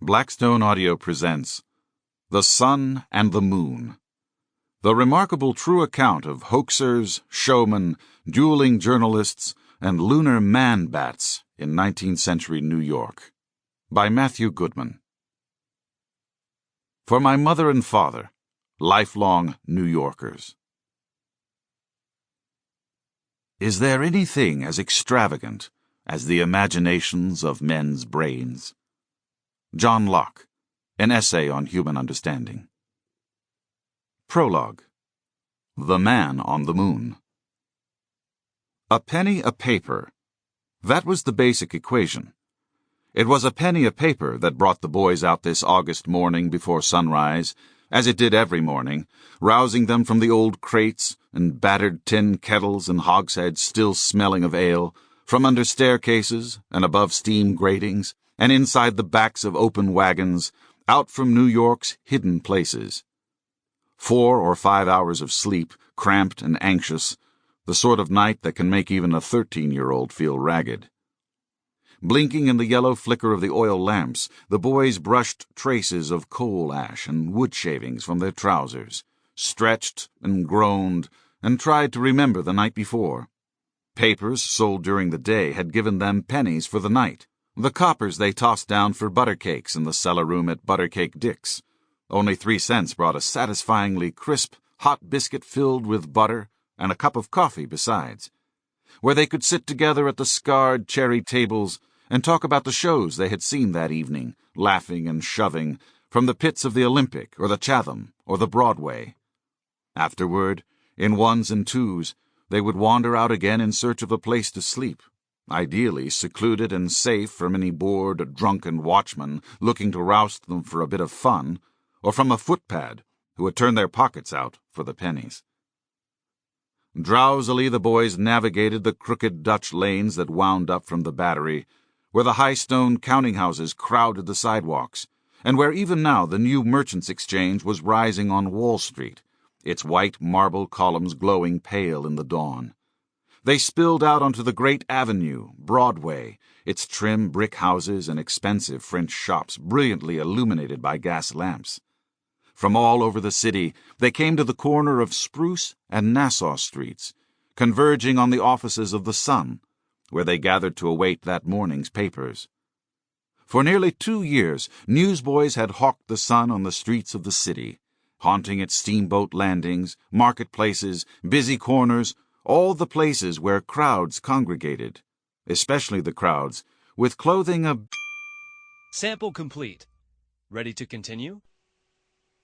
Blackstone Audio presents The Sun and the Moon, the remarkable true account of hoaxers, showmen, dueling journalists, and lunar man-bats in 19th-century New York, by Matthew Goodman. For my mother and father, lifelong New Yorkers. Is there anything as extravagant as the imaginations of men's brains? John Locke, An Essay on Human Understanding. Prologue. The Man on the Moon. A penny a paper. That was the basic equation. It was a penny a paper that brought the boys out this August morning before sunrise, as it did every morning, rousing them from the old crates and battered tin kettles and hogsheads still smelling of ale, from under staircases and above steam gratings, and inside the backs of open wagons, out from New York's hidden places. 4 or 5 hours of sleep, cramped and anxious, the sort of night that can make even a 13-year-old feel ragged. Blinking in the yellow flicker of the oil lamps, the boys brushed traces of coal ash and wood shavings from their trousers, stretched and groaned, and tried to remember the night before. Papers sold during the day had given them pennies for the night. The coppers they tossed down for butter cakes in the cellar room at Buttercake Dick's. Only 3 cents brought a satisfyingly crisp, hot biscuit filled with butter and a cup of coffee besides, where they could sit together at the scarred cherry tables and talk about the shows they had seen that evening, laughing and shoving, from the pits of the Olympic or the Chatham or the Broadway. Afterward, in ones and twos, they would wander out again in search of a place to sleep, ideally secluded and safe from any bored, drunken watchman looking to roust them for a bit of fun, or from a footpad who would turn their pockets out for the pennies. Drowsily the boys navigated the crooked Dutch lanes that wound up from the Battery, where the high stone counting-houses crowded the sidewalks, and where even now the new Merchants' Exchange was rising on Wall Street, its white marble columns glowing pale in the dawn. They spilled out onto the great avenue, Broadway, its trim brick houses and expensive French shops brilliantly illuminated by gas lamps. From all over the city, they came to the corner of Spruce and Nassau Streets, converging on the offices of the Sun, where they gathered to await that morning's papers. For nearly 2 years, newsboys had hawked the Sun on the streets of the city, haunting its steamboat landings, marketplaces, busy corners, all the places where crowds congregated, especially the crowds with clothing of... Sample complete. Ready to continue?